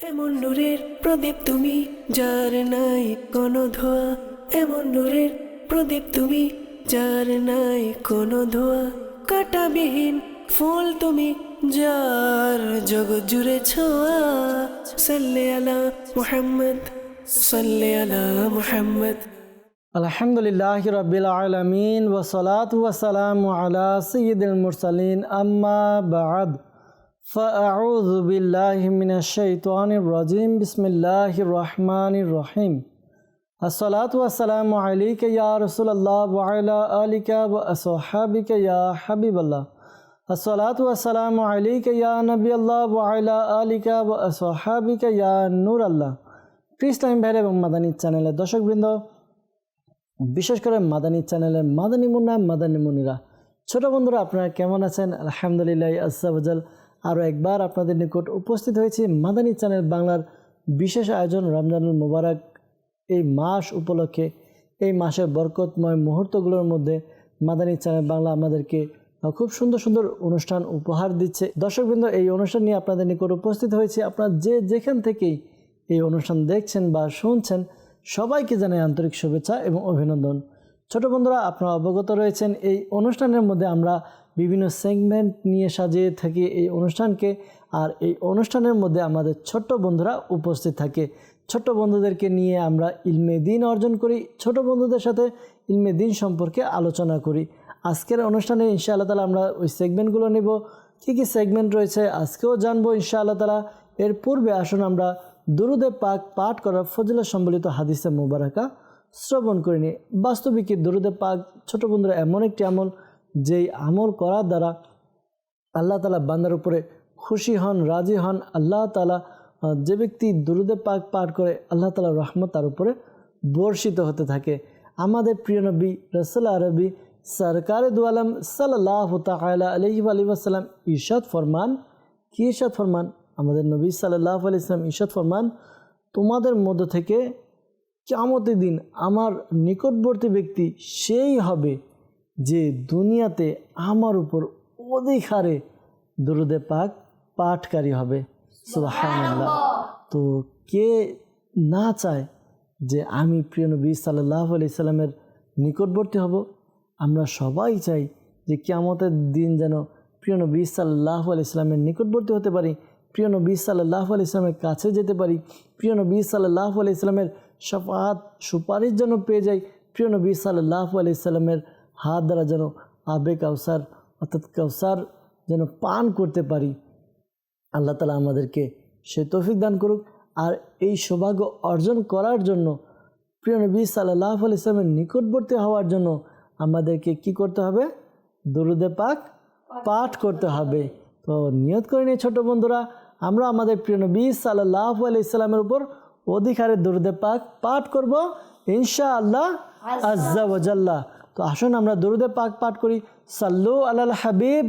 এমন নূরের প্রদীপ তুমি, যার নাই কোনো ধোয়া। এমন নূরের প্রদীপ তুমি, যার নাই কোনো ধোয়া। কাঁটাবিহীন ফুল তুমি, যার জগৎ জুড়ে ছোঁয়া। সাল্লি আলা মুহাম্মদ, সাল্লি আলা মুহাম্মদ। আলহামদুলিল্লাহি রাব্বিল আলামিন ওয়াসসালাতু ওয়াসসালামু আলা সাইয়্যিদিল মুরসালিন আম্মা বা'দ ফাআউযু বিল্লাহি মিনাশ শাইতানির রাজিম বিসমিল্লাহির রহমানির রহিম। আসসালাতু ওয়াসসালামু আলাইকা ইয়া রাসূলুল্লাহ ওয়া আলা আলিকা ওয়া আসহাবিকা ইয়া হাবিবাল্লাহ। আসসালাতু ওয়াসসালামু আলাইকা ইয়া নবিয়াল্লাহ ওয়া আলা আলিকা ওয়া আসহাবিকা ইয়া নূরাল্লাহ। ইসলামী ভাইরা এবং মাদানী চ্যানেলের দর্শকবৃন্দ, বিশেষ করে মাদানী চ্যানেলের মাদানী মুন্না মাদানী মুনিরা ছোট বন্ধুরা, আপনারা কেমন আছেন? আলহামদুলিল্লাহ আজ্জা ওয়াজাল আরও একবার আপনাদের নিকট উপস্থিত হয়েছি মাদানী চ্যানেল বাংলার বিশেষ আয়োজন রমজানুল মুবারক এই মাস উপলক্ষে। এই মাসের বরকতময় মুহূর্তগুলোর মধ্যে মাদানী চ্যানেল বাংলা আমাদেরকে খুব সুন্দর সুন্দর অনুষ্ঠান উপহার দিচ্ছে। দর্শকবৃন্দ, এই অনুষ্ঠান নিয়ে আপনাদের নিকট উপস্থিত হয়েছি। আপনারা যেখান থেকেই এই অনুষ্ঠান দেখছেন বা শুনছেন, সবাইকে জানাই আন্তরিক শুভেচ্ছা এবং অভিনন্দন। ছোট বন্ধুরা, আপনারা অবগত রয়েছেন এই অনুষ্ঠানের মধ্যে আমরা বিভিন্ন সেগমেন্ট নিয়ে সাজিয়ে থাকি এই অনুষ্ঠানকে। আর এই অনুষ্ঠানের মধ্যে আমাদের ছোট্ট বন্ধুরা উপস্থিত থাকে। ছোট্ট বন্ধুদেরকে নিয়ে আমরা ইলমে দ্বীন অর্জন করি, ছোট বন্ধুদের সাথে ইলমে দ্বীন সম্পর্কে আলোচনা করি। আজকের অনুষ্ঠানে ইনশাআল্লাহ তাআলা আমরা ওই সেগমেন্টগুলো নেব। কী কী সেগমেন্ট রয়েছে আজকেও জানবো ইনশাআল্লাহ তাআলা। এর পূর্বে আসুন আমরা দুরুদে পাক পাঠ করার ফজিলত সম্বলিত হাদিসে মুবারাকা শ্রবণ করে নিই। বাস্তবিকই দুরুদে পাক ছোট বন্ধুরা এমন একটি আমল, যেই আমল করার দ্বারা আল্লাহ তাআলা বান্দার উপরে খুশি হন, রাজি হন। আল্লাহ তাআলা যে ব্যক্তি দুরুদে পাক পাঠ করে, আল্লাহ তাআলার রহমত তার উপরে বর্ষিত হতে থাকে। আমাদের প্রিয় নবী রাসূল আরবি সরকারে দু আলম সাল্লাল্লাহু তাআলা আলাইহি ওয়া সাল্লাম ইরশাদ ফরমান, কি ইরশাদ ফরমান? আমাদের নবী সাল্লাল্লাহু আলাইহি ওয়াসাল্লাম ইরশাদ ফরমান, তোমাদের মধ্য থেকে কিয়ামতের দিন আমার নিকটবর্তী ব্যক্তি সেই হবে যে দুনিয়াতে আমার উপর অধিক হারে দুরুদে পাক পাঠকারী হবে। সুবহানাল্লাহ। তো কে না চায় যে আমি প্রিয় নবী সাল্লাল্লাহু আলাইহি সাল্লামের নিকটবর্তী হব? আমরা সবাই চাই যে কিয়ামতের দিন যেন প্রিয় নবী সাল্লাল্লাহু আলাইহি সাল্লামের নিকটবর্তী হতে পারি, প্রিয় নবী সাল্লাল্লাহু আলাইহি সাল্লামের কাছে যেতে পারি, প্রিয় নবী সাল্লাল্লাহু আলাইহি সাল্লামের শাফাআত সুপারিশ যেন পেয়ে যাই, প্রিয় নবী সাল্লাল্লাহু আলাইহি সাল্লামের হাত দ্বারা যেন আবে কাউসার অর্থাৎ কাউসার যেন পান করতে পারি। আল্লাহ তাআলা আমাদেরকে সে তৌফিক দান করুক। আর এই সৌভাগ্য অর্জন করার জন্য, প্রিয় নবী সাল্লাল্লাহু আলাইহি সাল্লামের নিকটবর্তী হওয়ার জন্য আমাদেরকে কি করতে হবে? দুরুদে পাক পাঠ করতে হবে। তো নিয়ত করে নিয়ে ছোট বন্ধুরা, আমরা আমাদের প্রিয় নবী সাল্লাল্লাহু আলাইহি সাল্লামের উপর অধিক হারে দুরুদে পাক পাঠ করব ইনশাআল্লাহ আজ্জা ওয়া জাল্লা। তো আসুন আমরা দুরুদে পাক পাঠ করি। সাল্লু আলাল হাবিব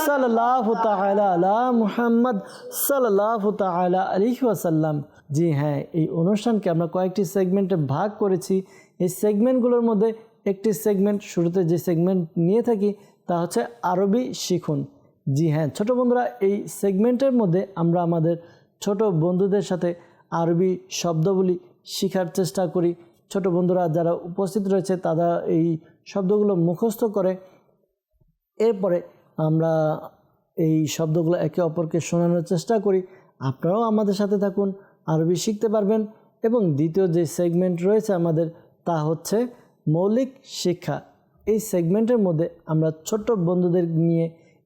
সাল্লাল্লাহু তাআলা আলা মুহাম্মদ সাল্লাল্লাহু তাআলা আলাইহি ওয়াসাল্লাম। জি হ্যাঁ, এই অনুষ্ঠানকে আমরা কয়েকটি সেগমেন্টে ভাগ করেছি। এই সেগমেন্টগুলোর মধ্যে একটি সেগমেন্ট, শুরুতে যে সেগমেন্ট নিয়ে থাকি তা হচ্ছে আরবি শিখুন। জি হ্যাঁ ছোট বন্ধুরা, এই সেগমেন্টের মধ্যে আমরা আমাদের ছোট বন্ধুদের সাথে আরবি শব্দগুলি শেখার চেষ্টা করি। ছোট বন্ধুরা যারা উপস্থিত রয়েছে তারা এই শব্দগুলো মুখস্থ করে, এরপরে আমরা এই শব্দগুলো একে অপরকে শোনানোর চেষ্টা করি। আপনারাও আমাদের সাথে থাকুন, আরবি শিখতে পারবেন। এবং দ্বিতীয় যে সেগমেন্ট রয়েছে আমাদের, তা হচ্ছে মৌলিক শিক্ষা। এই সেগমেন্টের মধ্যে আমরা ছোট্ট বন্ধুদের নিয়ে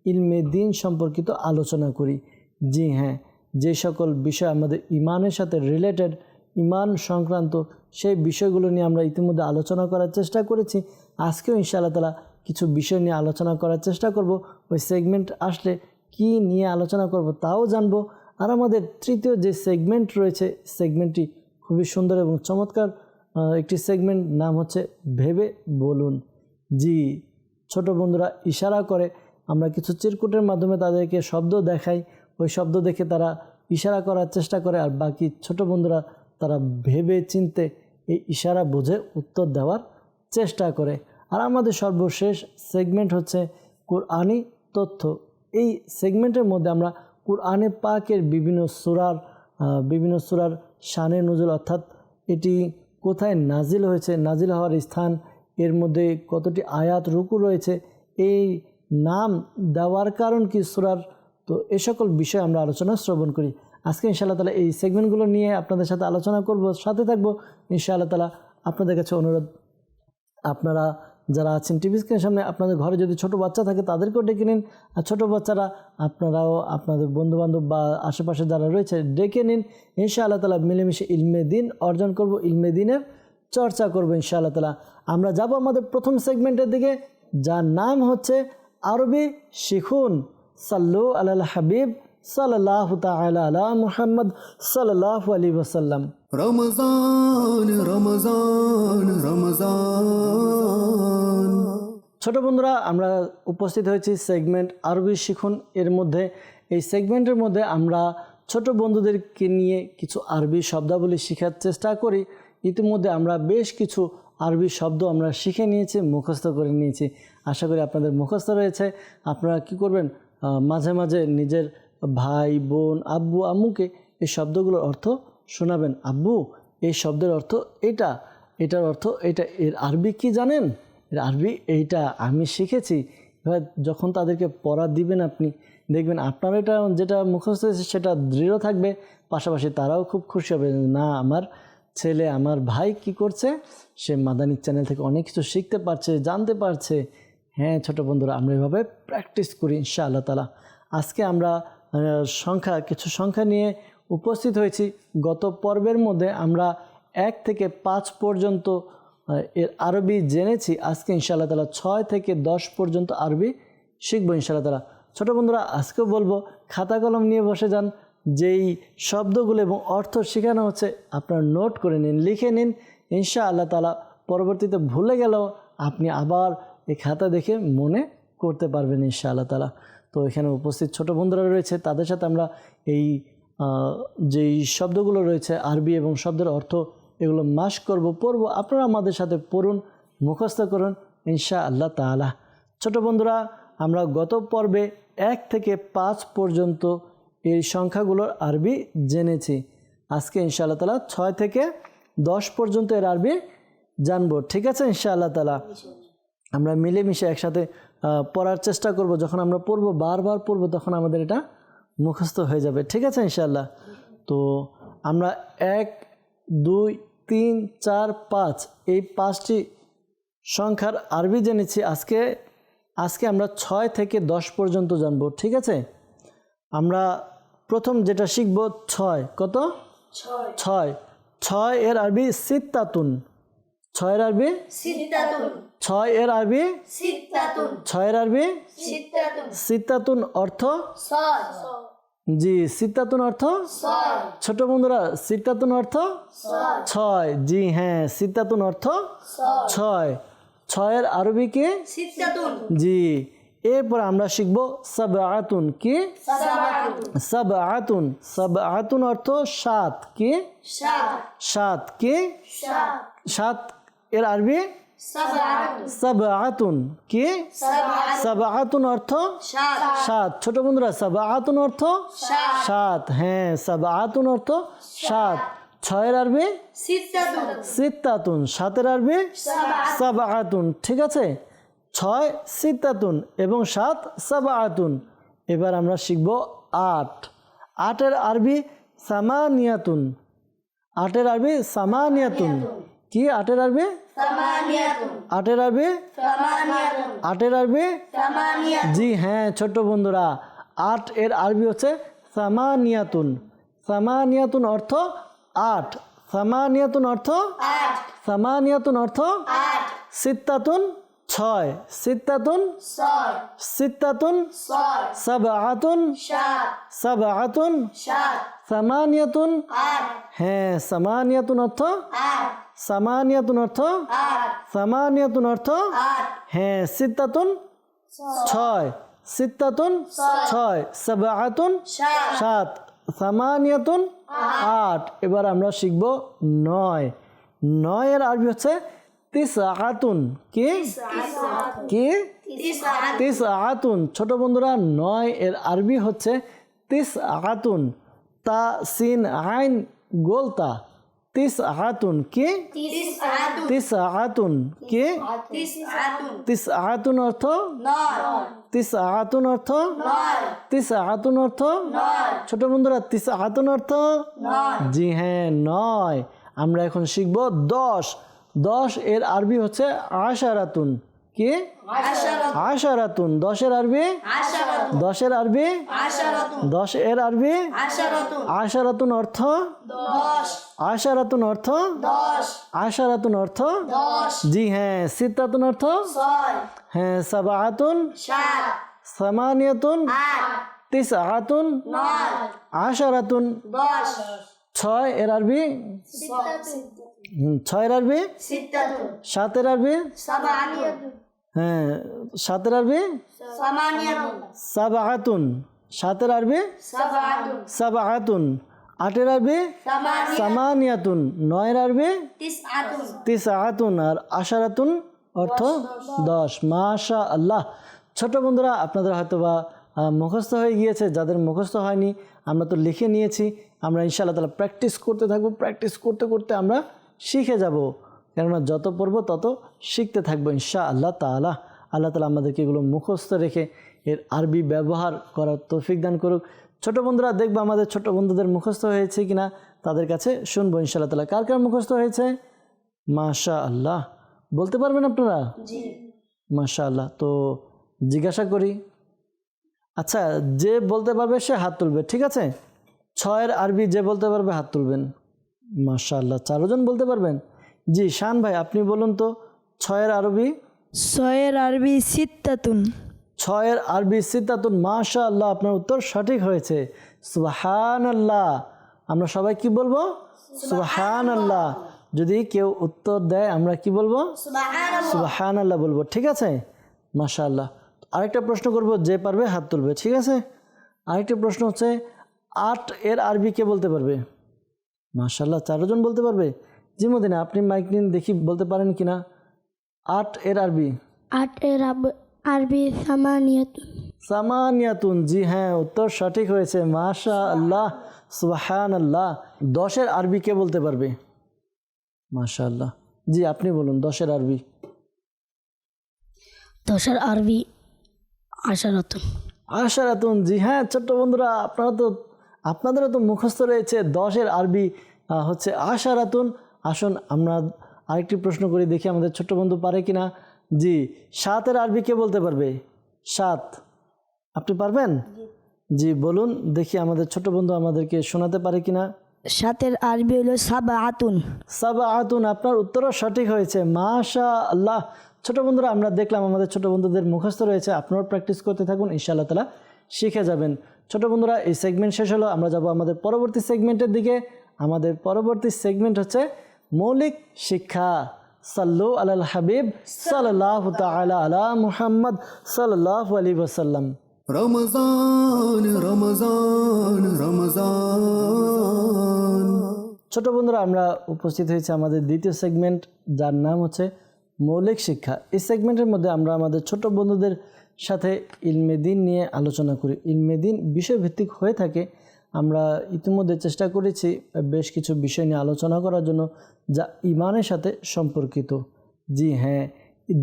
ইলমে দ্বীন সম্পর্কিত আলোচনা করি। জি হ্যাঁ, যে সকল বিষয় আমাদের ইমানের সাথে রিলেটেড, ইমান সংক্রান্ত, সেই বিষয়গুলো নিয়ে আমরা ইতিমধ্যে আলোচনা করার চেষ্টা করেছি। আজকেও ইনশাআল্লাহ তাআলা কিছু বিষয় নিয়ে আলোচনা করার চেষ্টা করব। ওই সেগমেন্ট আসলে কি নিয়ে আলোচনা করব তাও জানবো। আর আমাদের তৃতীয় যে সেগমেন্ট রয়েছে, সেগমেন্টটি খুবই সুন্দর এবং চমৎকার একটি সেগমেন্ট, নাম হচ্ছে ভেবে বলুন। জি, ছোট বন্ধুরা ইশারা করে, আমরা কিছু চিরকুটের মাধ্যমে তাদেরকে শব্দ দেখাই, ওই শব্দ দেখে তারা ইশারা করার চেষ্টা করে, আর বাকি ছোট বন্ধুরা তারা ভেবে চিনতে এই ইশারা বুঝে উত্তর দেওয়ার চেষ্টা করে। আর আমাদের সর্বশেষ সেগমেন্ট হচ্ছে কুরআনি তথ্য। এই সেগমেন্টের মধ্যে আমরা কুরআনে পাকের বিভিন্ন সূরার বিভিন্ন সূরার শানে নুজুল অর্থাৎ এটি কোথায় নাজিল হয়েছে, নাজিল হওয়ার স্থান, এর মধ্যে কতটি আয়াত রুকু রয়েছে, এই নাম দেওয়ার কারণ কি সূরার, তো এ সকল বিষয়ে আমরা আলোচনা শ্রবণ করি। আজকে ইনশাআল্লাহ তাআলা এই সেগমেন্টগুলো নিয়ে আপনাদের সাথে আলোচনা করব, সাথে থাকবো ইনশাআল্লাহ তাআলা। আপনাদের কাছে অনুরোধ, আপনারা যারা আছেন টিভি স্ক্রিনের সামনে, আপনাদের ঘরে যদি ছোট বাচ্চা থাকে তাদেরকেও ডেকে নিন, আর ছোটো বাচ্চারা আপনারাও আপনাদের বন্ধুবান্ধব বা আশেপাশে যারা রয়েছে ডেকে নিন। ইনশাআল্লাহ তাআলা মিলেমিশে ইলমে দিন অর্জন করব, ইলমে দিনের চর্চা করব ইনশাআল্লাহ তাআলা। আমরা যাব আমাদের প্রথম সেগমেন্টের দিকে, যার নাম হচ্ছে আরবি শিখুন। সাল্লু আলাল হাবিব সাল্লাল্লাহু তাআলা আলা মুহাম্মদ সাল্লাল্লাহু আলাইহি ওয়াসাল্লাম। রমজান রমজান রমজান। ছোট বন্ধুরা, আমরা উপস্থিত হয়েছি সেগমেন্ট আরবি শিখুন। এর মধ্যে এই সেগমেন্টের মধ্যে আমরা ছোট বন্ধুদেরকে নিয়ে কিছু আরবি শব্দাবলী শেখার চেষ্টা করি। ইতিমধ্যে আমরা বেশ কিছু আরবি শব্দ আমরা শিখে নিয়েছি, মুখস্থ করে নিয়েছি। আশা করি আপনাদের মুখস্থ রয়েছে। আপনারা কি করবেন, মাঝে মাঝে নিজের ভাই বোন আব্বু আম্মুকে এই শব্দগুলোর অর্থ শোনাবেন। আব্বু, এই শব্দের অর্থ এটা, এটার অর্থ এটা, এর আরবি কি জানেন? এর আরবি এইটা, আমি শিখেছি। এবার যখন তাদেরকে পড়া দিবেন আপনি দেখবেন আপনার এটা যেটা মুখস্থ হয়েছে সেটা দৃঢ় থাকবে, পাশাপাশি তারাও খুব খুশি হবে, না আমার ছেলে আমার ভাই কি করছে, সে মাদানী চ্যানেল থেকে অনেক কিছু শিখতে পারছে, জানতে পারছে। হ্যাঁ ছোট বন্ধুরা, আমরা এভাবে প্র্যাকটিস করি ইনশাআল্লাহ তাআলা। আজকে আমরা কিছু সংখ্যা নিয়ে উপস্থিত হয়েছি। গত পর্বের মধ্যে আমরা 1 থেকে 5 পর্যন্ত এর আরবি জেনেছি। আজকে ইনশাআল্লাহ তাআলা 6 থেকে 10 পর্যন্ত আরবি শিখবো ইনশাআল্লাহ তাআলা। ছোট বন্ধুরা, আজকেও বলবো খাতা কলম নিয়ে বসে যান। যেই শব্দগুলো এবং অর্থ শেখানো হচ্ছে আপনারা নোট করে নিন, লিখে নিন। ইনশাআল্লাহ তাআলা পরবর্তীতে ভুলে গেলেও আপনি আবার এই খাতা দেখে মনে করতে পারবেন ইনশাআল্লাহ তাআলা। তো এখানে উপস্থিত ছোট বন্ধুরা রয়েছে, তাদের সাথে আমরা এই যেই শব্দগুলো রয়েছে আরবি এবং শব্দের অর্থ এগুলো মাস্ক করব, পড়ব। আপনারা আমাদের সাথে পড়ুন, মুখস্থ করুন ইনশাআল্লাহ তাআলা। ছোট বন্ধুরা, আমরা গত পর্বে 1 থেকে 5 পর্যন্ত এই সংখ্যাগুলোর আরবি জেনেছি। আজকে ইনশাআল্লাহ তাআলা 6 থেকে 10 পর্যন্ত এর আরবি জানবো। ঠিক আছে ইনশাআল্লাহ তাআলা? আমরা মিলেমিশে একসাথে পড়ার চেষ্টা করব। যখন আমরা পড়বো, বারবার পড়বো, তখন আমাদের এটা মুখস্থ হয়ে যাবে। ঠিক আছে ইনশাআল্লাহ? তো আমরা 1, 2, 3, 4, 5 এই 5টি সংখ্যার আরবি জেনেছি। আজকে আমরা 6 থেকে 10 পর্যন্ত জানবো। ঠিক আছে? আমরা প্রথম যেটা শিখব 6। কত? 6। 6 এর আরবি সিত্তাতুন। 6 এর আরবি সিত্তাতুন। 6 এর আরবি সিত্তাতুন। 6 এর আরবি সিত্তাতুন। সিত্তাতুন অর্থ 6। জি, সিত্তাতুন অর্থ 6। ছোট বন্ধুরা, সিত্তাতুন অর্থ 6। জি হ্যাঁ, সিত্তাতুন অর্থ 6। 6 এর আরবি কি? সিত্তাতুন। জি, এরপর আমরা শিখব সাবআতুন। কি? সাবআতুন। সাবআতুন অর্থ 7। কি? 7। কি? 7 এর আরবি সাবআতুন। কি? সাবআতুন অর্থ 7। ছোট বন্ধুরা, সাবআতুন অর্থ 7। হ্যাঁ, সাবআতুন অর্থ 7। 6 এর আরবি সিত্তাতুন। 7 এর আরবি সাবআতুন। ঠিক আছে? 6 সিত্তাতুন এবং 7 সাবআতুন। এবার আমরা শিখব 8। 8 এর আরবি সামানিয়াতুন। 8 এর আরবি সামানিয়াতুন। কি? 8 এর আরবি 8 এর আরবি 8 এর আরবি। জি হ্যাঁ ছোট্ট বন্ধুরা, 8 এর আরবি হচ্ছে সামানিয়াতুন। সামানিয়াতুন অর্থ 8। সামানিয়াতুন অর্থ 8। সামানিয়াতুন অর্থ 8। সিত্তাতুন 6। সিত্তাতুন 6। সিত্তাতুন 6। সাবআতুন 7। সাবআতুন 7। সামানিয়াতুন 8। হ্যাঁ, সামানিয়াতুন অর্থ 8। সামানিয়াতুন অর্থ 8। সামানিয়াতুন অর্থ 8। হ্যাঁ, সিত্তাতুন 6। সিত্তাতুন 6। সাবআতুন 7। সামানিয়াতুন 8। এবার আমরা শিখব 9। 9 এর আরবি হচ্ছে তিসআতুন। কি? কি? তিসআতুন। ছোট বন্ধুরা, 9 এর আরবি হচ্ছে তিসআতুন। তা সিন আইন গোলতা তিস আতুন কি তিস আতুন কি তিস আতুন অর্থ তিস আতুন অর্থ তিস আতুন অর্থ ছোট বন্ধুরা তিস আতুন অর্থ জি হ্যাঁ 9। আমরা এখন শিখব 10। 10 এর আরবি হচ্ছে আশারাতুন কি আশারাতুন 10 এর আরবি 10 এর আরবি 10 এর আরবি আশারাতুন অর্থ আশারাতুন অর্থ আশারাতুন অর্থ জি হ্যাঁ সিত্তাতুন অর্থ হ্যাঁ সাবাআতুন সামানিয়াতুন তিসআতুন আশারাতুন 6 এর আরবি 6 এর আরবি 7 এর আরবি হ্যাঁ 7 এর আরবি সাবাআতুন 7 এর আরবি সাবাআতুন 8 এর আরবি সামানিয়াতুন 9 এর আরবি তিসআতুন আর আশারাতুন অর্থ 10। মাশা আল্লাহ। ছোট বন্ধুরা আপনাদের হয়তোবা মুখস্থ হয়ে গিয়েছে, যাদের মুখস্থ হয়নি আমরা তো লিখে নিয়েছি। আমরা ইনশাআল্লাহ তাআলা প্র্যাকটিস করতে থাকবো, প্র্যাকটিস করতে করতে আমরা শিখে যাব, কেননা যত পড়বো তত শিখতে থাকবো ইনশাআল্লাহ তাআলা। আল্লাহ তাআলা আমাদেরকে এগুলো মুখস্থ রেখে এর আরবি ব্যবহার করার তৌফিক দান করুক। ছোট বন্ধুরা দেখবো আমাদের ছোট বন্ধুদের মুখস্থ হয়েছে কিনা, তাদের কাছে শুনবো ইনশাআল্লাহ তাআলা। কার কার মুখস্থ হয়েছে? মাশা আল্লাহ, বলতে পারবেন আপনারা? মাশা আল্লাহ। তো জিজ্ঞাসা করি, আচ্ছা যে বলতে পারবে সে হাত তুলবে, ঠিক আছে? 6 এর আরবি যে বলতে পারবে হাত তুলবেন। মাশা আল্লাহ, 4 জন বলতে পারবেন। জি শান ভাই আপনি বলুন তো 6 এর আরবি। 6 এর আরবি সিত্তাতুন। 6 এর আরবি সিত্তাতুন। মাশা আল্লাহ, আপনার উত্তর সঠিক হয়েছে। সুবহানাল্লাহ। আমরা সবাই কি বলবো? সুবহানাল্লাহ। যদি কেউ উত্তর দেয় আমরা কি বলবো? সুবহানাল্লাহ বলবো, ঠিক আছে? মাশা আল্লাহ। আরেকটা প্রশ্ন করব, যে পারবে হাত তুলবে, ঠিক আছে? আরেকটা প্রশ্ন হচ্ছে 8 এর আরবি কে বলতে পারবে? মাশাআল্লাহ, 4 জন বলতে পারবে। জি মদিনা আপনি মাইক নিন, দেখি বলতে পারেন কিনা। 8 এর আরবি 8 এর আরবি সামানিয়াতুন। সামানিয়াতুন, জি হ্যাঁ উত্তর সঠিক হয়েছে। মাশাআল্লাহ, সুবহানাল্লাহ। 10 এর আরবি কে বলতে পারবে? মাশাআল্লাহ। জি আপনি বলুন 10 এর আরবি। 10 এর আরবি আশারাতুন। আশারাতুন, জি হ্যাঁ ছোট্ট বন্ধুরা আপনাদেরও তো মুখস্থ রয়েছে। 10 এর আরবি হচ্ছে আশারাতুন। আসুন আমরা আরেকটি প্রশ্ন করি, দেখি আমাদের ছোট্ট বন্ধু পারে কিনা। জি 7 এর আরবি কে বলতে পারবে? 7 আপনি পারবেন? জি বলুন দেখি আমাদের ছোট্ট বন্ধু আমাদেরকে শোনাতে পারে কিনা। 7 এর আরবি হলো সাবাআতুন। সাবাআতুন, আপনার উত্তরও সঠিক হয়েছে। মাশা আল্লাহ। ছোট বন্ধুরা আমরা দেখলাম আমাদের ছোট বন্ধুদের মুখস্থ রয়েছে, আপনারাও প্র্যাকটিস করতে থাকুন, ইনশাআল্লাহ তাআলা শিখে যাবেন। ছোট বন্ধুরা এই সেগমেন্ট শেষ হলো, আমরা যাব আমাদের পরবর্তী সেগমেন্টের দিকে। আমাদের পরবর্তী সেগমেন্ট হচ্ছে মৌলিক শিক্ষা। সাল্লু আলাল হাবিব সাল্লাল্লাহু তাআলা আলা মুহাম্মদ সাল্লাল্লাহু আলাইহি ওয়াসাল্লাম। রমজান রমজান রমজান। ছোট বন্ধুরা আমরা উপস্থিত হয়েছে আমাদের দ্বিতীয় সেগমেন্ট, যার নাম হচ্ছে মৌলিক শিক্ষা। এই সেগমেন্টের মধ্যে আমরা আমাদের ছোট বন্ধুদের সাথে ইলমে দ্বীন নিয়ে আলোচনা করি। ইলমে দ্বীন বিষয়ভিত্তিক হয়ে থাকে। আমরা ইতিমধ্যে চেষ্টা করেছি বেশ কিছু বিষয় নিয়ে আলোচনা করার জন্য যা ইমানের সাথে সম্পর্কিত। জি হ্যাঁ,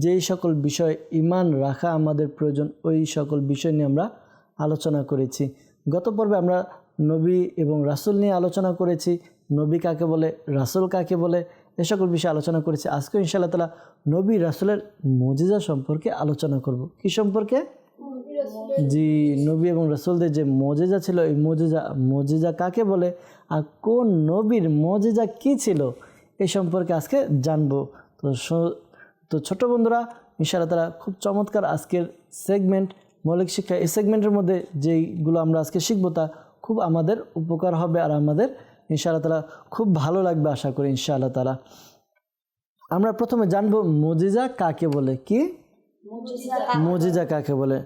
যেই সকল বিষয় ইমান রাখা আমাদের প্রয়োজন ওই সকল বিষয় নিয়ে আমরা আলোচনা করেছি। গত পর্বে আমরা নবী এবং রাসূল নিয়ে আলোচনা করেছি। নবী কাকে বলে, রাসূল কাকে বলে, এ সকল বিষয়ে আলোচনা করেছি। আজকে ইনশাআল্লাহ তাআলা নবী রাসূলের মুজিজা সম্পর্কে আলোচনা করব। কি সম্পর্কে? জি নবী এবং রাসূলদের যে মুজিজা ছিল, এই মুজিজা কাকে বলে আর কোন নবীর মুজিজা কি ছিল এই সম্পর্কে আজকে জানবো। তো ছোট বন্ধুরা ইনশাআল্লাহ তাআলা খুব চমৎকার আজকের সেগমেন্ট মৌলিক শিক্ষা। এই সেগমেন্টের মধ্যে যেইগুলো আমরা আজকে শিখবো তা খুব আমাদের উপকার হবে আর আমাদের ইনশাআল্লাহ তাআলা খুব ভালো লাগবে আশা করি ইনশাআল্লাহ তাআলা। আমরা প্রথমে জানবো মুজিজা কাকে বলে। কি মুজিজা কাকে বলে?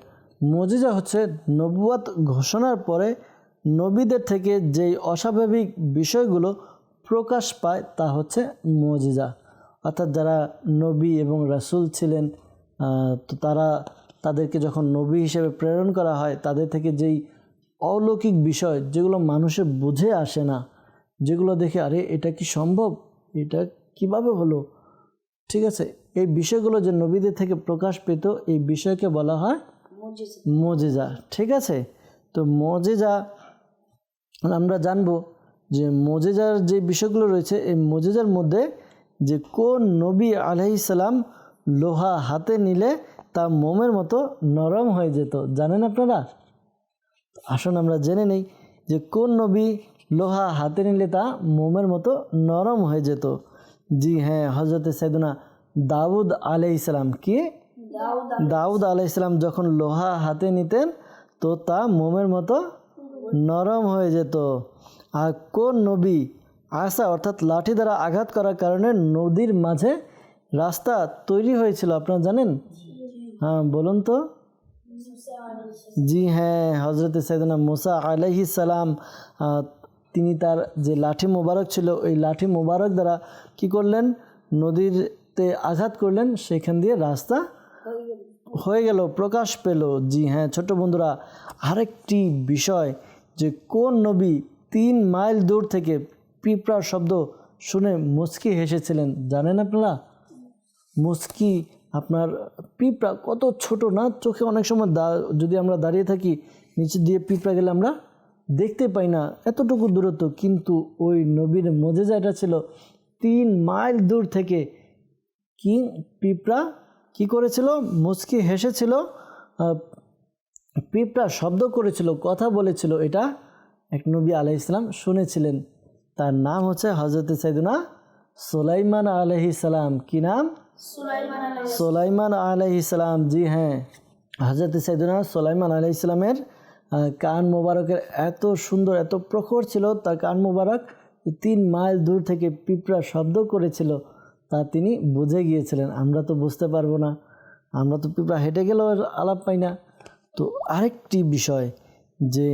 মুজিজা হচ্ছে নবুয়ত ঘোষণার পরে নবীদের থেকে যেই অস্বাভাবিক বিষয়গুলো প্রকাশ পায় তা হচ্ছে মুজিজা। অর্থাৎ যারা নবী এবং রাসূল ছিলেন তো তাদেরকে যখন নবী হিসেবে প্রেরণ করা হয় তাদের থেকে যেই অলৌকিক বিষয় যেগুলো মানুষের বুঝে আসে না, যেগুলো দেখে আরে এটা কি সম্ভব, এটা কিভাবে হলো, ঠিক আছে, এই বিষয়গুলো যে নবীদের থেকে প্রকাশ পেত এই বিষয়কে বলা হয় মুজিজা। ঠিক আছে, তো মুজিজা আমরা জানবো যে মুজিজার যে বিষয়গুলো রয়েছে এই মুজিজার মধ্যে যে কোন নবী আলাইহিস সালাম লোহা হাতে নিলে তা মোমের মতো নরম হয়ে যেত, জানেন আপনারা? আসুন আমরা জেনে নেই যে কোন নবী লোহা হাতে নিলে তা মোমের মতো নরম হয়ে যেত। জি হ্যাঁ, হজরত সাইয়েদনা দাউদ আলাইহিস সালাম। কি? দাউদ আলাইহিস সালাম যখন লোহা হাতে নিতেন তো তা মোমের মতো নরম হয়ে যেত। আর কোন নবী আসা অর্থাৎ লাঠি দ্বারা আঘাত করার কারণে নদীর মাঝে রাস্তা তৈরি হয়েছিল, আপনারা জানেন? হ্যাঁ বলুন তো। জি হ্যাঁ, হজরত সাইয়েদনা মুসা আলাইহিস সালাম তিনি তার যে লাঠি মোবারক ছিল ওই লাঠি মোবারক দ্বারা কি করলেন, নদীতে আঘাত করলেন, সেখান দিয়ে রাস্তা হয়ে গেল, প্রকাশ পেল। জি হ্যাঁ ছোট বন্ধুরা, আরেকটি বিষয় যে কোন নবী 3 মাইল দূর থেকে পিঁপড়ার শব্দ শুনে মুচকি হেসেছিলেন, জানেন আপনারা? মুচকি, আপনার পিঁপড়া কত ছোট না, চোখে অনেক সময় যদি আমরা দাঁড়িয়ে থাকি নিচে দিয়ে পিঁপড়া গেলে আমরা দেখতে পাই না, এতটুকু দূরত্ব, কিন্তু ওই নবীর মুজিজা এটা ছিল 3 মাইল দূর থেকে কি পিঁপড়া কি করেছিল, মুচকি হেসেছিল, পিঁপড়া শব্দ করেছিল, কথা বলেছিল, এটা এক নবী আলাইহিস সালাম শুনেছিলেন। তার নাম হচ্ছে হযরত সাইয়েদনা সুলাইমান আলাইহিস সালাম। কি নাম? সুলাইমান আলাইহিস সালাম। জি হ্যাঁ, হযরত সাইয়েদনা সুলাইমান আলাইহিস সালামের কান মোবারকের এত সুন্দর, এত প্রখর ছিল, তার কান মোবারক 3 মাইল দূর থেকে পিঁপড়া শব্দ করেছিল তা তিনি বুঝে গিয়েছিলেন। আমরা তো বুঝতে পারবো না, আমরা তো পিঁপড়া হেঁটে গেলেও আলাপ পাই না। তো আরেকটি বিষয় যে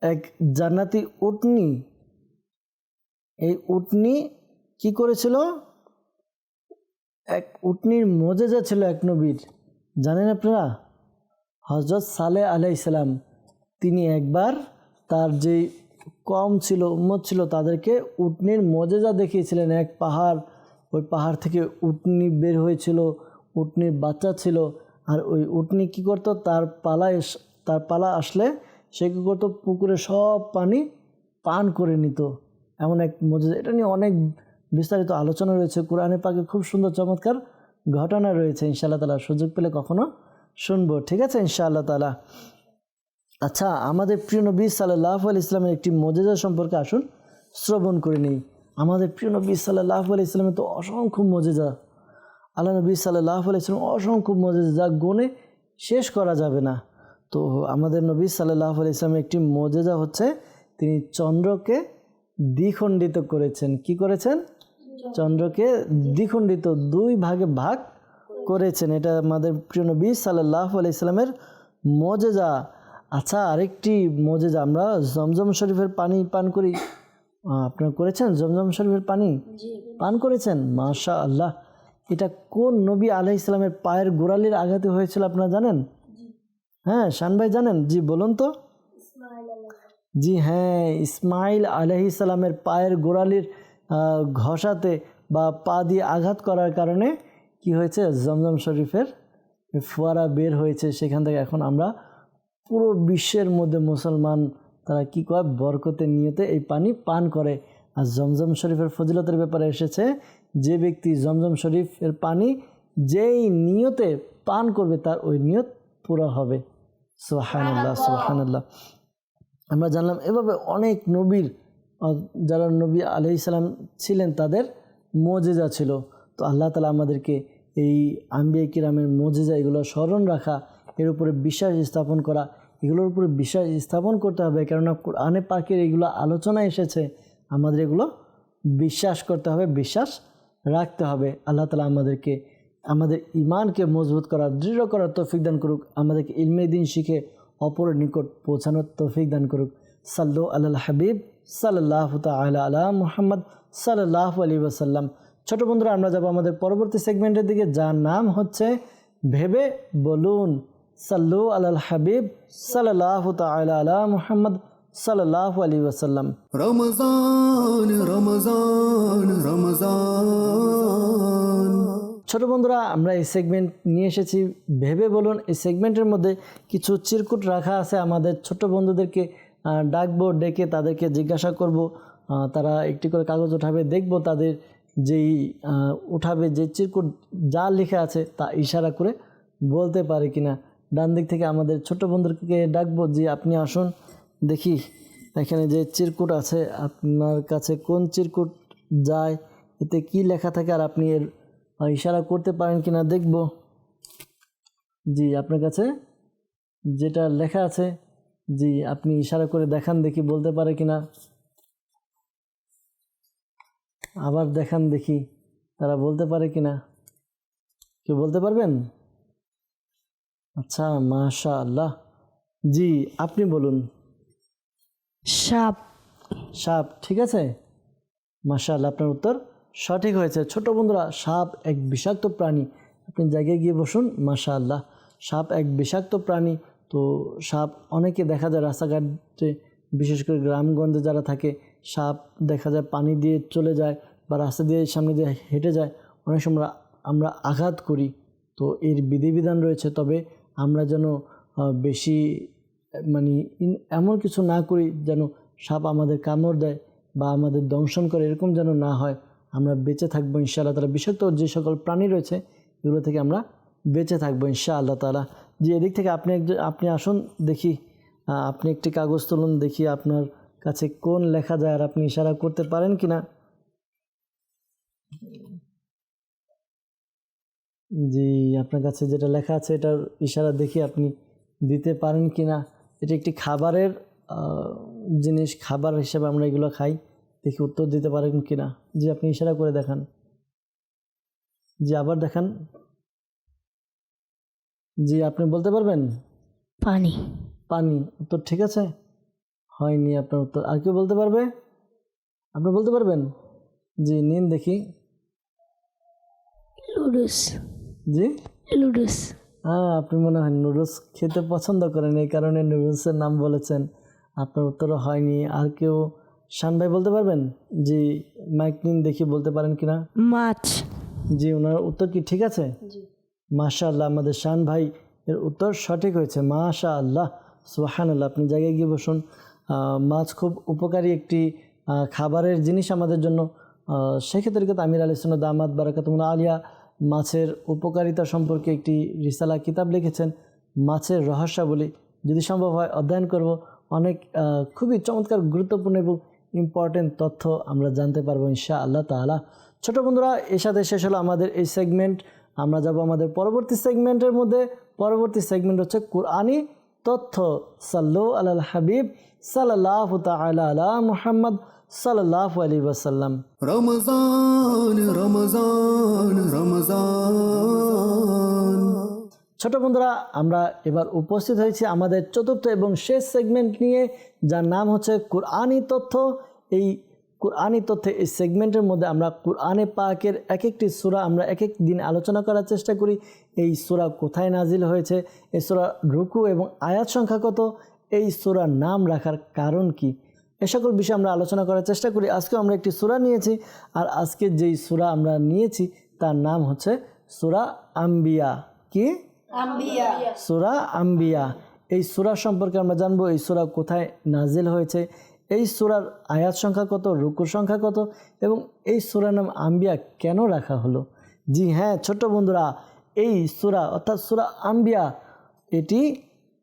এক জান্নাতি উটনি, এই উটনি কি করেছিল, এক উটনির মুজিজা ছিল এক নবীর, জানেন আপনারা? হযরত সালেহ আলাইহিস সালাম তিনি একবার তার যে কম ছিল, উম্মত ছিল, তাদেরকে উটনির মুজিজা দেখিয়েছিলেন। এক পাহাড়, ওই পাহাড় থেকে উটনি বের হয়েছিল, উটনির বাচ্চা ছিল, আর ওই উটনি কী করতো, তার পালা আসলে সে কী করতো, পুকুরে সব পানি পান করে নিত, এমন এক মুজিজা। এটা নিয়ে অনেক বিস্তারিত আলোচনা রয়েছে কোরআনে পাকে, খুব সুন্দর চমৎকার ঘটনা রয়েছে। ইনশাআল্লাহ তাআলা সুযোগ পেলে কখনো শুনবো, ঠিক আছে ইনশাআল্লাহ তাআলা। আচ্ছা, আমাদের প্রিয় নবী সাল্লাল্লাহু আলাইহি ইসলামের একটি মুজিজা সম্পর্কে আসুন শ্রবণ করে নিই। আমাদের প্রিয় নবী সাল্লাল্লাহু আলাইহি ইসলামের তো অসংখ্য মুজিজা, আল্লাহ নবী সাল্লাল্লাহু আলাইহি ইসলাম অসংখ্য মুজিজা যা গুণে শেষ করা যাবে না। তো আমাদের নবী সাল্লাল্লাহু আলাইহি ইসলামের একটি মুজিজা হচ্ছে তিনি চন্দ্রকে দ্বিখণ্ডিত করেছেন। কি করেছেন? চন্দ্রকে দ্বিখণ্ডিত, 2 ভাগে ভাগ করেছেন। এটা আমাদের প্রিয় নবী সাল্লাল্লাহু আলাইহি ইসলামের মুজিজা। আচ্ছা, আরেকটি মুজিজা, আমরা জমজম শরীফের পানি পান করি, আপনারা করেছেন? জমজম শরীফের পানি পান করেছেন? মাশাআল্লাহ। এটা কোন নবী আলাইহিস সালামের পায়ের গোড়ালির আঘাতে হয়েছিল আপনারা জানেন? হ্যাঁ শান ভাই জানেন? জি বলুন তো। জি হ্যাঁ, ইসমাইল আলাইহিস সালামের পায়ের গোড়ালির ঘষাতে বা পা দিয়ে আঘাত করার কারণে কি হয়েছে, জমজম শরীফের ফোয়ারা বের হয়েছে। সেখান থেকে এখন আমরা পুরো বিশ্বের মধ্যে মুসলমান তারা কি করে, বরকতের নিয়তে এই পানি পান করে। আর জমজম শরীফের ফজিলতের ব্যাপারে এসেছে, যে ব্যক্তি জমজম শরীফের পানি যেই নিয়তে পান করবে তার ওই নিয়ত পুরো হবে। সুবহানাল্লাহ, সুবহানাল্লাহ। আমরা জানলাম এভাবে অনেক নবীর, যারা নবী আলাইহিস সালাম ছিলেন তাদের মুজিজা ছিল। তো আল্লাহ তাআলা আমাদেরকে এই আম্বিয়া কিরামের মুজিজা এগুলো স্মরণ রাখা, এর উপরে বিশ্বাস স্থাপন করা, এগুলোর উপরে বিশ্বাস স্থাপন করতে হবে, কেননা কোরআনে পাকের এগুলো আলোচনা এসেছে, আমাদের এগুলো বিশ্বাস করতে হবে, বিশ্বাস রাখতে হবে। আল্লাহ তাআলা আমাদেরকে আমাদের ঈমানকে মজবুত করার, দৃঢ় করার তৌফিক দান করুক, আমাদেরকে ইলমে দ্বীন শিখে অপরের নিকট পৌঁছানোর তৌফিক দান করুক। সাল্লু আলাল হাবিব সাল্লাল্লাহু তাআলা আলা মুহাম্মদ সাল্লাল্লাহু আলাইহি ওয়াসাল্লাম। ছোট বন্ধুরা, আমরা যাব আমাদের পরবর্তী সেগমেন্টের দিকে, যার নাম হচ্ছে ভেবে বলুন। সাল্লু আলাল হাবিব সাল্লাল্লাহু তাআলা আলা মুহাম্মদ সাল্লাল্লাহু আলাইহি ওয়াসাল্লাম। রমজান রমজান রমজান। ছোট বন্ধুরা, আমরা এই সেগমেন্ট নিয়ে এসেছি ভেবে বলুন। এই সেগমেন্টের মধ্যে কিছু চিরকুট রাখা আছে। আমাদের ছোট বন্ধুদেরকে ডাকবো, ডেকে তাদেরকে জিজ্ঞাসা করব, তারা একটি করে কাগজ উঠাবে, দেখব তাদের যেই উঠাবে যে চিরকুট যা লেখা আছে তা ইশারা করে বলতে পারে কিনা। ডান দিক থেকে আমাদের ছোট বন্ধুকে ডাকবো, যে আপনি আসুন, দেখি এখানে যে চিরকুট আছে আপনার কাছে কোন চিরকুট যায়, এতে কি লেখা থাকে আর আপনি এর ইশারা করতে পারেন কিনা দেখব। জি, আপনার কাছে যেটা লেখা আছে, জি আপনি ইশারা করে দেখান, দেখি বলতে পারে কিনা। আবার দেখান, দেখি তারা বলতে পারে কিনা। কেউ বলতে পারবেন? আচ্ছা, মাশাআল্লাহ। জি, আপনি বলুন। সাপ। সাপ, ঠিক আছে, মাশাআল্লাহ, আপনার উত্তর সঠিক হয়েছে। ছোট বন্ধুরা, সাপ এক বিষাক্ত প্রাণী। আপনি জায়গায় গিয়ে বসুন। মাশাআল্লাহ, সাপ এক বিষাক্ত প্রাণী। তো সাপ অনেকে দেখা যায় রাস্তাঘাটে, বিশেষ করে গ্রামগঞ্জে যারা থাকে, সাপ দেখা যায় পানি দিয়ে চলে যায় বা রাস্তা দিয়ে সামনে দিয়ে হেঁটে যায়। অনেক সময় আমরা আঘাত করি। তো এর বিধিবিধান রয়েছে, তবে আমরা যেন বেশি মানে এমন কিছু না করি যেন সাপ আমাদের কামড় দেয় বা আমাদের দংশন করে, এরকম যেন না হয়। আমরা বেঁচে থাকবো ইনশাআল্লাহ তাআলা। বিষাক্ত যে সকল প্রাণী রয়েছে এগুলো থেকে আমরা বেঁচে থাকবো ইনশাআল্লাহ তাআলা। যে এদিক থেকে আপনি আসুন, দেখি আপনি একটি কাগজ তুলুন, দেখি আপনার কাছে কোন লেখা যায় আর আপনি ইশারা করতে পারেন কিনা। জি, আপনার কাছে যেটা লেখা আছে এটার ইশারা দেখি আপনি দিতে পারেন কিনা। এটা একটি খাবারের জিনিস, খাবার হিসেবে আমরা এগুলো খাই। দেখি উত্তর দিতে পারেন কিনা। জি, আপনি ইশারা করে দেখান। জি, আবার দেখান। জি, আপনি বলতে পারবেন? পানি। পানি, উত্তর ঠিক আছে, হয়নি আপনার উত্তর। আর কেউ বলতে পারবে? আপনি বলতে পারবেন? জি, নিন দেখি। লুডুস। জি, লুডুস। হ্যাঁ, আপনি মনে হয় নুডলস খেতে পছন্দ করেন, এই কারণে নুডলসের নাম বলেছেন। আপনার উত্তরও হয়নি। আর কেউ? শান ভাই বলতে পারবেন? জি, মাইক নিন, দেখি বলতে পারেন কিনা। মাছ। জি, ওনার উত্তর কি ঠিক আছে? মাশাআল্লাহ, আমাদের শান ভাই এর উত্তর সঠিক হয়েছে। মাশাআল্লাহ, সুবহানাল্লাহ। আপনি জায়গায় গিয়ে বসুন। মাছ খুব উপকারী একটি খাবারের জিনিস আমাদের জন্য। সেক্ষেত্রে আমির আলী সুন্নাত দামাত বারাকাতুহুল্লাহ আলিয়া মাছের উপকারিতা সম্পর্কে একটি রিসালা কিতাব লিখেছেন, মাছের রহস্যাবলী। যদি সম্ভব হয় অধ্যয়ন করব। অনেক খুবই চমৎকার, গুরুত্বপূর্ণ এবং ইম্পর্টেন্ট তথ্য আমরা জানতে পারবো ইনশাআল্লাহ তাআলা। ছোট বন্ধুরা, এর সাথে শেষ হলো আমাদের এই সেগমেন্ট। আমরা যাব আমাদের পরবর্তী সেগমেন্টের মধ্যে। পরবর্তী সেগমেন্ট হচ্ছে কুরআনি তথ্য। সাল্লু আলাল হাবিব সাল্লাল্লাহু তাআলা আলা মুহাম্মদ সাল্লাল্লাহু আলাইহি ওয়াসাল্লাম। রমজান রমজান রমজান। ছোট বন্ধুরা, আমরা এবার উপস্থিত হয়েছি আমাদের চতুর্থ এবং শেষ সেগমেন্ট নিয়ে, যার নাম হচ্ছে কুরআনি তথ্য। এই কুরআনি তথ্যে এই সেগমেন্টের মধ্যে আমরা কুরআনে পাকের এক একটি সূরা আমরা এক এক দিন আলোচনা করার চেষ্টা করি। এই সূরা কোথায় নাজিল হয়েছে, এই সূরা রুকু এবং আয়াত সংখ্যা কত, এই সূরার নাম রাখার কারণ কি, এ সকল বিষয়ে আমরা আলোচনা করার চেষ্টা করি। আজকে আমরা একটি সূরা নিয়েছি, আর আজকে যেই সূরা আমরা নিয়েছি তার নাম হচ্ছে সূরা আম্বিয়া। কি? আম্বিয়া। সূরা আম্বিয়া। এই সূরা সম্পর্কে আমরা জানবো, এই সূরা কোথায় নাজিল হয়েছে, এই সূরার আয়াত সংখ্যা কত, রুকুর সংখ্যা কত, এবং এই সূরার নাম আম্বিয়া কেন রাখা হলো। জি হ্যাঁ ছোট্ট বন্ধুরা, এই সূরা অর্থাৎ সূরা আম্বিয়া এটি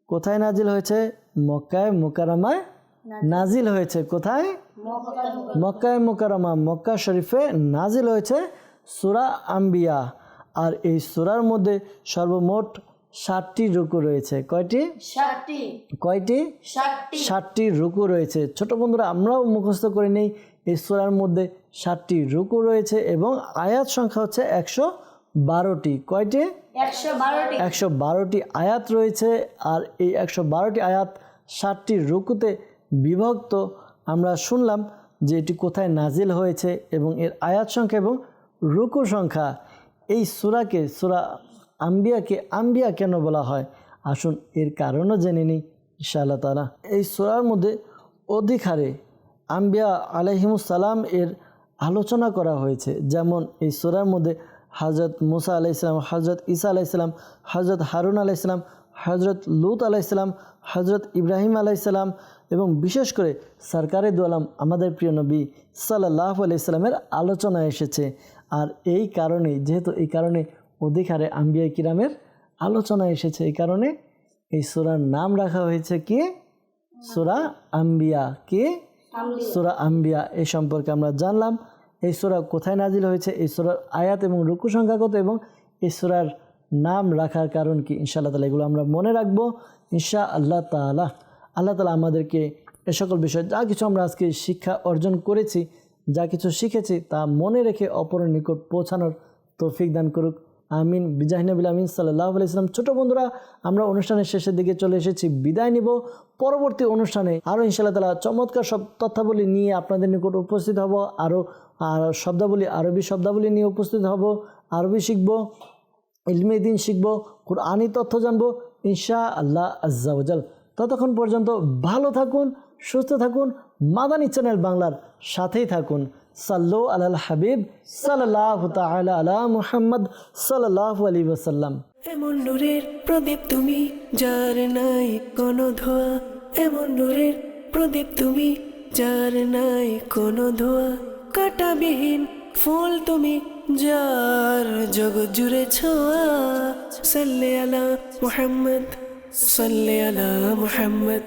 কোথায় নাজিল হয়েছে? মক্কায় মুকাররমায় নাজিল হয়েছে। কোথায়? মক্কায় মুকাররমা, মক্কা শরীফে নাজিল হয়েছে সূরা আম্বিয়া। আর এই সূরার মধ্যে সর্বমোট 60টি রুকু রয়েছে। কয়টি? 60টি। কয়টি? 60টি রুকু রয়েছে। ছোট বন্ধুরা, আমরাও মুখস্থ করে নেই, এই সূরার মধ্যে 60টি রুকু রয়েছে এবং আয়াত সংখ্যা হচ্ছে 112টি। কয়টি? 112টি। 112টি আয়াত রয়েছে। আর এই 112টি আয়াত 60টি রুকুতে বিভক্ত। আমরা শুনলাম যে এটি কোথায় নাজিল হয়েছে এবং এর আয়াত সংখ্যা এবং রুকু সংখ্যা। এই সূরাকে, সূরা আম্বিয়াকে আম্বিয়া কেন বলা হয়? আসুন এর কারণও জেনে নিই ইনশাআল্লাহ তাআলা। এই সূরার মধ্যে অধিক হারে আম্বিয়া আলাইহিমুসসালাম এর আলোচনা করা হয়েছে। যেমন এই সূরার মধ্যে হযরত মুসা আলাইহিস সালাম, হযরত ঈসা আলাইহিস সালাম, হযরত হারুন আলাইহিস সালাম, হযরত লূত আলাইহিস সালাম, হযরত ইব্রাহিম আলাইহিস সালাম এবং বিশেষ করে সরকারে দু আলম আমাদের প্রিয় নবী সাল্লাল্লাহু আলাইহি সাল্লামের আলোচনা এসেছে। আর এই কারণেই, যেহেতু এই কারণে অধিক হারে আম্বিয়া কিরামের আলোচনা এসেছে, এই কারণে এই সূরার নাম রাখা হয়েছে কি? সূরা আম্বিয়া। কি? সূরা আম্বিয়া। এই সম্পর্কে আমরা জানলাম। এই সূরা কোথায় নাজিল হয়েছে, এই সূরার আয়াত এবং রুকু সংখ্যা কত এবং এই সূরার নাম রাখার কারণ কি, ইনশাআল্লাহ তাআলা এগুলো আমরা মনে রাখবো ইনশাআল্লাহ তাআলা। আল্লাহ তাআলা আমাদেরকে এ সকল বিষয় যা কিছু আমরা আজকে শিক্ষা অর্জন করেছি, যা কিছু শিখেছি তা মনে রেখে অপরের নিকট পৌঁছানোর তৌফিক দান করুক। আমিন। বিজাহি নবিল আমিন সাল্লাল্লাহু আলাইহি ওয়াসাল্লাম। ছোট বন্ধুরা, আমরা অনুষ্ঠানের শেষের দিকে চলে এসেছি, বিদায় নিব। পরবর্তী অনুষ্ঠানে আরও ইনশাআল্লাহ তাআলা চমৎকার সব তথ্যাবলী নিয়ে আপনাদের নিকট উপস্থিত হব। আরও শব্দাবলী, আরবি শব্দাবলী নিয়ে উপস্থিত হব। আরবি শিখব, ইলমে দ্বীন শিখব, কুরআনি তথ্য জানবো ইনশাআল্লাহ আজ্জা ওয়াজাল। ততক্ষণ পর্যন্ত ভালো থাকুন, সুস্থ থাকুন, মাদানী চ্যানেল বাংলার সাথেই থাকুন। সাল্লু আলাল হাবিব সাল্লাল্লাহু তাআলা আলা মুহাম্মদ সাল্লাল্লাহু আলাইহি ওয়াসাল্লাম। এমন নূরের প্রদীপ তুমি, যার নাই কোনো ধোয়া। এমন নূরের প্রদীপ তুমি, যার নাই কোনো ধোয়া। কাঁটাবিহীন ফুল তুমি, যার জগৎ জুড়ে ছোঁয়া। সাল্লি আলা মুহাম্মদ, সাল্লি আলা মুহাম্মদ।